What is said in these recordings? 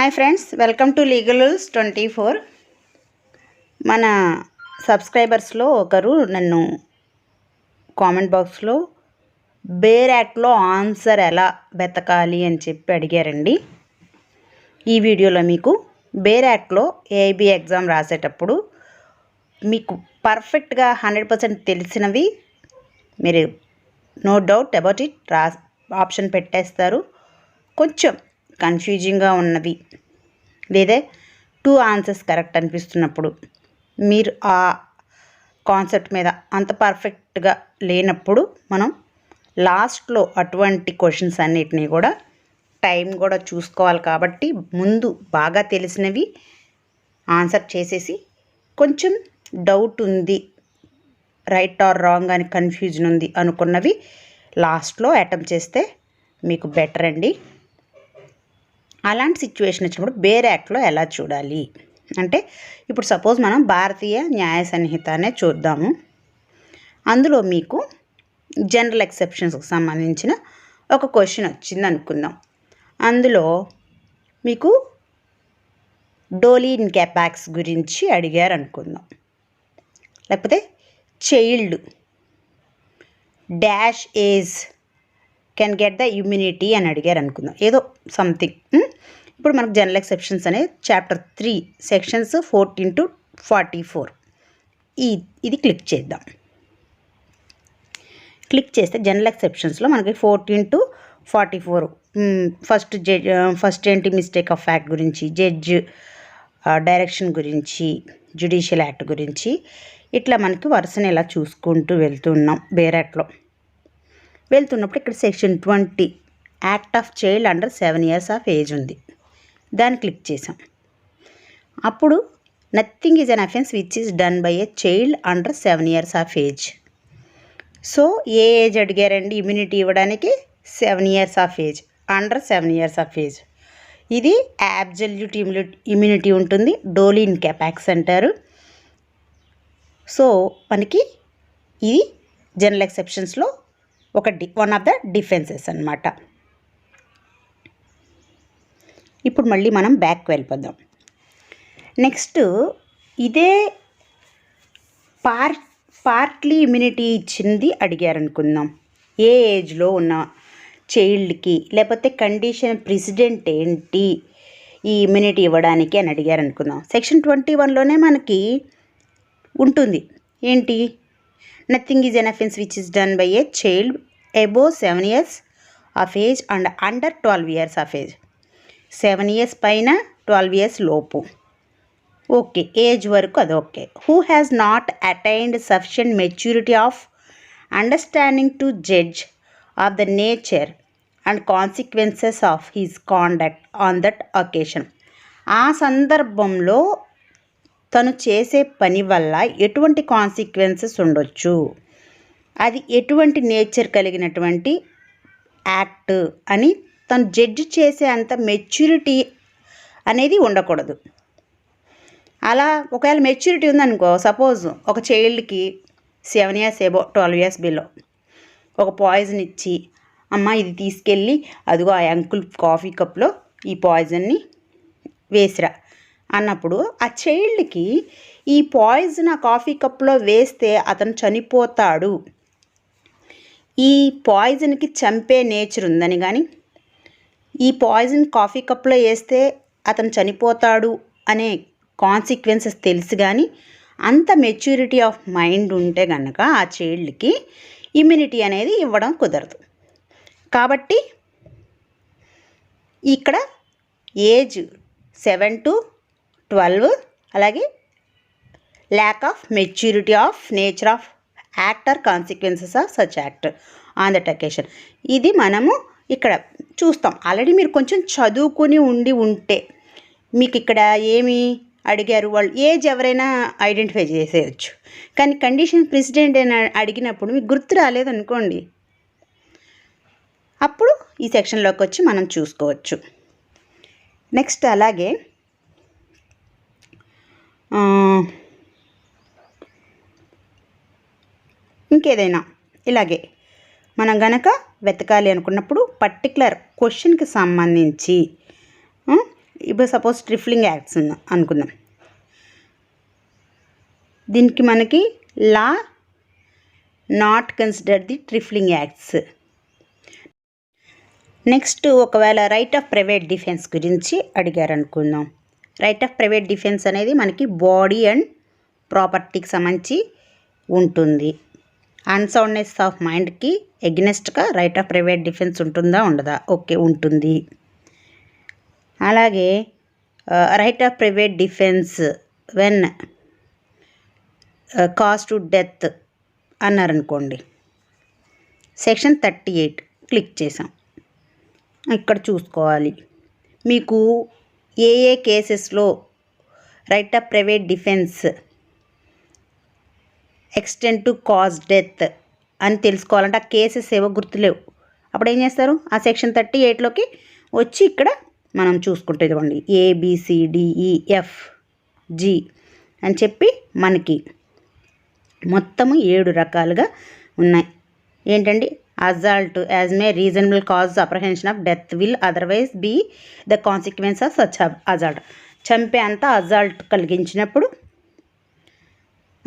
Hi friends, welcome to legal rules 24. మన సబ్స్క్రైబర్స్లో ఒకరు నన్ను కామెంట్ బాక్స్లో బేర్ యాక్ట్లో ఆన్సర్ ఎలా వెతకాలి అని చెప్పి అడిగారండి. ఈ వీడియోలో మీకు బేర్ యాక్ట్లో ఏఐబి ఎగ్జామ్ రాసేటప్పుడు మీకు పర్ఫెక్ట్గా 100% తెలిసినవి మీరు no doubt about it option పెట్టేస్తారు. కొంచెం కన్ఫ్యూజింగ్గా ఉన్నవి లేదా 2 ఆన్సర్స్ కరెక్ట్ అనిపిస్తున్నప్పుడు మీరు ఆ కాన్సెప్ట్ మీద అంత పర్ఫెక్ట్గా లేనప్పుడు మనం లాస్ట్లో అటువంటి క్వశ్చన్స్ అన్నిటినీ కూడా టైం కూడా చూసుకోవాలి. కాబట్టి ముందు బాగా తెలిసినవి ఆన్సర్ చేసేసి కొంచెం డౌట్ ఉంది, రైట్ ఆర్ రాంగ్ అని కన్ఫ్యూజన్ ఉంది అనుకున్నవి లాస్ట్లో అటెంప్ట్ చేస్తే మీకు బెటర్ అండి. అలాంటి సిచ్యువేషన్ వచ్చినప్పుడు బేర్ యాక్ట్లో ఎలా చూడాలి అంటే, ఇప్పుడు సపోజ్ మనం భారతీయ న్యాయ సంహితనే చూద్దాము. అందులో మీకు జనరల్ ఎక్సెప్షన్స్కి సంబంధించిన ఒక క్వశ్చన్ వచ్చింది అనుకుందాం. అందులో మీకు డోలీ ఇన్కాపాక్స్ గురించి అడిగారు అనుకుందాం, లేకపోతే child dash age can get the immunity అని అడిగారు అనుకుందాం, ఏదో సంథింగ్. ఇప్పుడు మనకు జనరల్ ఎక్సెప్షన్స్ అనే చాప్టర్ 3 సెక్షన్స్ 14 to 44 ఇది క్లిక్ చేద్దాం. క్లిక్ చేస్తే జనరల్ ఎక్సెప్షన్స్లో మనకి 14 to 44 ఫస్ట్ ఏంటి మిస్టేక్ ఆఫ్ ఫ్యాక్ట్ గురించి, జడ్జ్ డైరెక్షన్ గురించి, జ్యుడిషియల్ యాక్ట్ గురించి, ఇట్లా మనకి వరుసను ఇలా చూసుకుంటూ వెళ్తున్నాం. బేర్ యాక్ట్లో వెళ్తున్నప్పుడు ఇక్కడ section 20 act of child under 7 years of age ఉంది. దాన్ని క్లిక్ చేసాం. అప్పుడు nothing is an offence which is done by a child under 7 years of age. So ఏ ఏజ్ అడిగారండి ఇమ్యూనిటీ ఇవ్వడానికి? 7 years of age, under 7 years of age. ఇది absolute immunity ఉంటుంది, doli incapax అంటారు. సో మనకి ఇది జనరల్ ఎక్సెప్షన్స్లో వన్ ఆఫ్ ద డిఫెన్సెస్ అన్నమాట. ఇప్పుడు మళ్ళీ మనం బ్యాక్ వెళ్ళిపోదాం. నెక్స్ట్ ఇదే పార్ట్లీ ఇమ్యూనిటీ ఇచ్చింది అడిగారు అనుకుందాం. ఏ ఏజ్లో ఉన్న చైల్డ్కి, లేకపోతే కండిషన్ ప్రెసిడెంట్ ఏంటి ఈ ఇమ్యూనిటీ ఇవ్వడానికి అని అడిగారు అనుకుందాం. సెక్షన్ 21లోనే మనకి ఉంటుంది ఏంటి, nothing is N offence which is done by a child above 7 years of age and under 12 years of age. 7 years పైన 12 years లోపు, ఓకే, ఏజ్ వరకు అది okay. Who has not attained sufficient maturity of understanding to judge of the nature and consequences of his conduct on that occasion. ఆ సందర్భంలో తను చేసే పని వల్ల ఎటువంటి కాన్సిక్వెన్సెస్ ఉండొచ్చు, అది ఎటువంటి నేచర్ కలిగినటువంటి యాక్ట్ అని తను జడ్జి చేసే అంత మెచ్యూరిటీ అనేది ఉండకూడదు. అలా ఒకవేళ మెచ్యూరిటీ ఉందనుకో, సపోజ్ ఒక చైల్డ్కి 7 years అబోవ్ 12 years బిలో ఒక పాయిజన్ ఇచ్చి, అమ్మ ఇది తీసుకెళ్ళి అదిగో ఆ అంకుల్ కాఫీ కప్లో ఈ పాయిజన్ని వేసిరా అన్నప్పుడు ఆ చైల్డ్కి ఈ పాయిజన్ ఆ కాఫీ కప్లో వేస్తే అతను చనిపోతాడు, ఈ పాయిజన్కి చంపే నేచర్ ఉందని కానీ, ఈ పాయిజన్ కాఫీ కప్లో వేస్తే అతను చనిపోతాడు అనే కాన్సిక్వెన్సెస్ తెలుసు కానీ అంత మెచ్యూరిటీ ఆఫ్ మైండ్ ఉంటే కనుక ఆ చైల్డ్కి ఇమ్యూనిటీ అనేది ఇవ్వడం కుదరదు. కాబట్టి ఇక్కడ ఏజ్ 7 to 12, అలాగే lack of maturity of nature of act or consequences of such act on that occasion. ఇది మనము ఇక్కడ చూస్తాం. ఆల్రెడీ మీరు కొంచెం చదువుకుని ఉంటే మీకు ఇక్కడ ఏమి అడిగారు, వాళ్ళు ఏజ్ ఎవరైనా ఐడెంటిఫై చేసేయచ్చు. కానీ కండిషన్ ప్రెసిడెంట్ అని అడిగినప్పుడు మీకు గుర్తు రాలేదనుకోండి, అప్పుడు ఈ సెక్షన్లోకి వచ్చి మనం చూసుకోవచ్చు. నెక్స్ట్ అలాగే ఇంకేదైనా ఇలాగే మనం గనక వెతకాలి అనుకున్నప్పుడు పర్టికులర్ క్వశ్చన్కి సంబంధించి ఇప్పుడు సపోజ్ ట్రిఫ్లింగ్ యాక్ట్స్ అనుకుందాం. దీనికి మనకి law not consider the trifling acts. Next ఒకవేళ రైట్ ఆఫ్ ప్రైవేట్ డిఫెన్స్ గురించి అడిగారు అనుకుందాం. రైట్ ఆఫ్ ప్రైవేట్ డిఫెన్స్ అనేది మనకి బాడీ అండ్ ప్రాపర్టీకి సంబంధించి ఉంటుంది. అన్సౌండ్నెస్ ఆఫ్ మైండ్కి ఎగ్నెస్ట్గా రైట్ ఆఫ్ ప్రైవేట్ డిఫెన్స్ ఉంటుందా ఉండదా? ఓకే, ఉంటుంది. అలాగే right of private defence when cause to death అన్నారనుకోండి, సెక్షన్ 38 క్లిక్ చేసాం. ఇక్కడ చూసుకోవాలి మీకు ఏ కేసెస్లో right of private defence extend to cause death అని తెలుసుకోవాలంటే ఆ కేసెస్ ఏవో గుర్తులేవు. అప్పుడు ఏం చేస్తారు, ఆ సెక్షన్ 38లోకి వచ్చి ఇక్కడ మనం చూసుకుంటే ఇదిగోండి ABCDEFG అని చెప్పి మనకి మొత్తము 7 రకాలుగా ఉన్నాయి. ఏంటండి, assault as may reasonable cause apprehension of death will otherwise be the consequence of such assault, చంపే అంత అజాల్ట్ కలిగించినప్పుడు.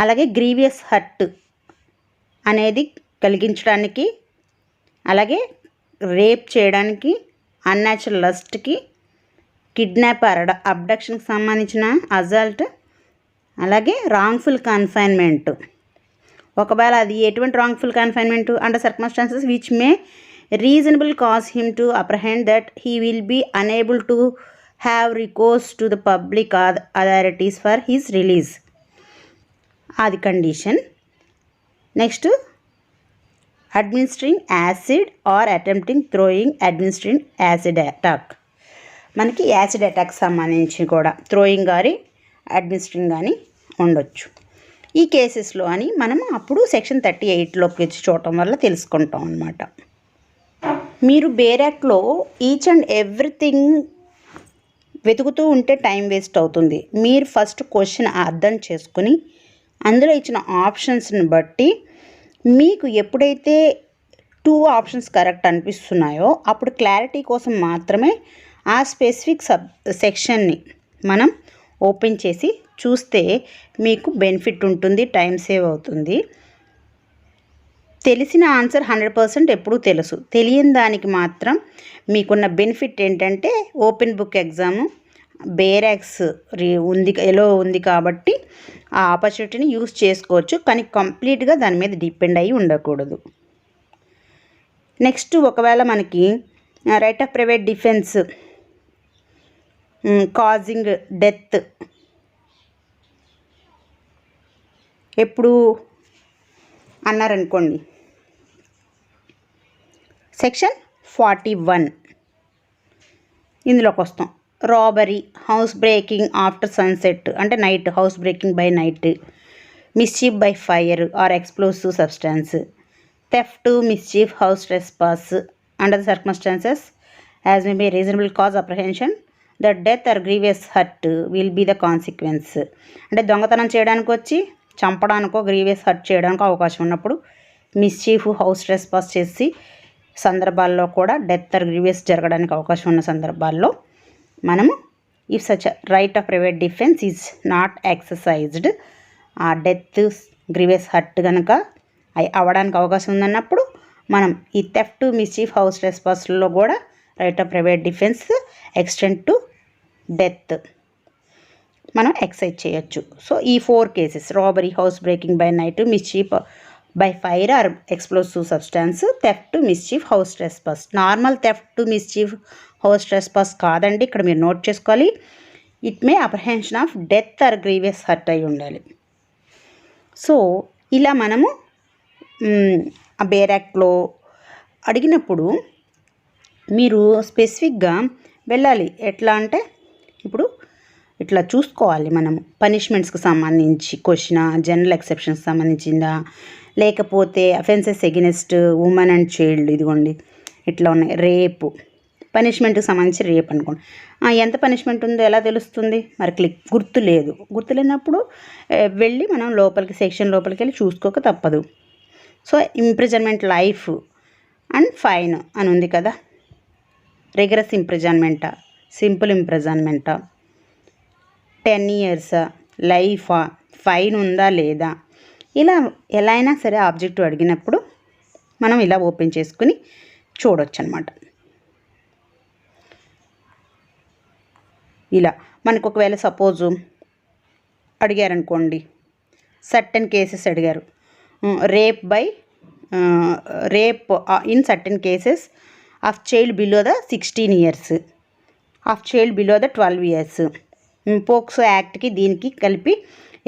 అలాగే గ్రీవియస్ హర్ట్ అనేది కలిగించడానికి, అలాగే రేప్ చేయడానికి, అన్యాచురల్ లస్ట్కి, కిడ్నాప్ అబ్డక్షన్కి సంబంధించిన అజాల్ట్, అలాగే రాంగ్ఫుల్ కన్ఫైన్మెంట్. ఒకవేళ అది ఎటువంటి wrongful confinement under circumstances which may reasonable cause him to apprehend that he will be unable to have recourse to the public authorities for his release, అది condition. Next administering acid or attempting throwing administering acid attack. మనకి acid attack సంబంధించి కూడా throwing కానీ administering కానీ ఉండొచ్చు ఈ కేసెస్లో అని మనం అప్పుడు సెక్షన్ 38లోకి వచ్చి చూడటం వల్ల తెలుసుకుంటాం అన్నమాట. మీరు బేరాక్లో ఈచ్ అండ్ ఎవ్రీథింగ్ వెతుకుతూ ఉంటే టైం వేస్ట్ అవుతుంది. మీరు ఫస్ట్ క్వశ్చన్ అర్థం చేసుకుని అందులో ఇచ్చిన ఆప్షన్స్ని బట్టి మీకు ఎప్పుడైతే 2 ఆప్షన్స్ కరెక్ట్ అనిపిస్తున్నాయో అప్పుడు క్లారిటీ కోసం మాత్రమే ఆ స్పెసిఫిక్ సెక్షన్ని మనం ఓపెన్ చేసి చూస్తే మీకు బెనిఫిట్ ఉంటుంది, టైం సేవ్ అవుతుంది. తెలిసిన ఆన్సర్ 100% ఎప్పుడూ తెలుసు, తెలియని దానికి మాత్రం మీకున్న బెనిఫిట్ ఏంటంటే ఓపెన్ బుక్ ఎగ్జాము బేరాక్స్ ఉంది కాబట్టి ఆ ఆపర్చునిటీని యూజ్ చేసుకోవచ్చు, కానీ కంప్లీట్గా దాని మీద డిపెండ్ అయ్యి ఉండకూడదు. నెక్స్ట్ ఒకవేళ మనకి right of private defence causing death ఎప్పుడు అన్నారనుకోండి, సెక్షన్ 41 ఇందులోకి వస్తాం. Robbery, house breaking after sunset అంటే night, house breaking by night, mischief by fire or explosive substance, theft, mischief, house trespass under the circumstances as may be reasonable cause apprehension the death or grievous hurt will be the consequence. అంటే దొంగతనం చేయడానికి వచ్చి చంపడానికో grievous hurt చేయడానికో అవకాశం ఉన్నప్పుడు, mischief, house trespass చేసి సందర్భాల్లో కూడా డెత్ ఆర్ గ్రీవియస్ జరగడానికి అవకాశం ఉన్న సందర్భాల్లో మనము if such right of private defence is not exercised, ఆ డెత్ గ్రీవియస్ హర్ట్ కనుక అవ్వడానికి అవకాశం ఉందన్నప్పుడు మనం ఈ థెఫ్ట్, మిస్చీఫ్, హౌస్ ట్రెస్పాస్లో కూడా right of private defence extend to death మనం ఎక్సైజ్ చేయొచ్చు. సో ఈ 4 cases robbery, house breaking by night, mischief by fire or explosive substance, theft, mischief, house trespass. Normal theft, mischief, house trespass కాదండి, ఇక్కడ మీరు note చేసుకోవాలి. It may apprehension of death or grievous hurt అయి ఉండాలి. So ఇలా మనము ఆ బేరాక్లో అడిగినప్పుడు మీరు స్పెసిఫిక్గా వెళ్ళాలి. ఎట్లా అంటే ఇప్పుడు ఇట్లా చూసుకోవాలి మనము పనిష్మెంట్స్కి సంబంధించి క్వశ్చన్, జనరల్ ఎక్సెప్షన్స్కి సంబంధించిందా, లేకపోతే offences against women and child, ఇదిగోండి ఇట్లా ఉన్నాయి. రేపు పనిష్మెంట్కి సంబంధించి రేపు అనుకోండి, ఎంత పనిష్మెంట్ ఉందో ఎలా తెలుస్తుంది, మరి గుర్తులేనప్పుడు వెళ్ళి మనం సెక్షన్ లోపలికి వెళ్ళి చూసుకోక తప్పదు. So imprisonment life and fine అని ఉంది కదా, రిగరస్ ఇంప్రిజన్మెంట్ సింపుల్ ఇంప్రిజన్మెంటా, 10 ఇయర్సా, లైఫా, ఫైన్ ఉందా లేదా, ఇలా ఎలా అయినా సరే ఆబ్జెక్టివ్ అడిగినప్పుడు మనం ఇలా ఓపెన్ చేసుకుని చూడొచ్చు అనమాట. ఇలా మనకు ఒకవేళ సపోజు అడిగారనుకోండి, సర్టెన్ కేసెస్ అడిగారు, rape in certain cases of child below the 16 years, of child below the 12 years, POCSO యాక్ట్కి దీనికి కలిపి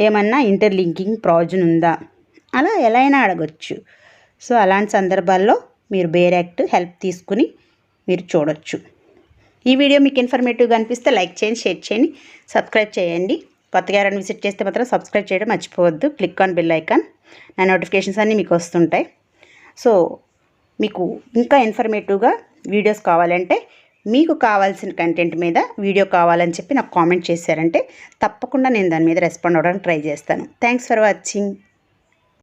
ఏమన్నా ఇంటర్లింకింగ్ ప్రావిజన్ ఉందా, అలా ఎలా అయినా అడగచ్చు. సో అలాంటి సందర్భాల్లో మీరు బేర్ యాక్ట్ హెల్ప్ తీసుకుని మీరు చూడొచ్చు. ఈ వీడియో మీకు ఇన్ఫర్మేటివ్గా అనిపిస్తే లైక్ చేయండి, షేర్ చేయండి, సబ్స్క్రైబ్ చేయండి. కొత్తగా ఎవరైనా విజిట్ చేస్తే మాత్రం సబ్స్క్రైబ్ చేయడం మర్చిపోవద్దు. క్లిక్ ఆన్ బెల్ ఐకాన్, నా నోటిఫికేషన్స్ అన్నీ మీకు వస్తుంటాయి. సో మీకు ఇంకా ఇన్ఫర్మేటివ్గా వీడియోస్ కావాలంటే, మీకు కావాల్సిన కంటెంట్ మీద వీడియో కావాలని చెప్పి నాకు కామెంట్ చేశారంటే తప్పకుండా నేను దాని మీద రెస్పాండ్ అవ్వడానికి ట్రై చేస్తాను. Thanks for watching.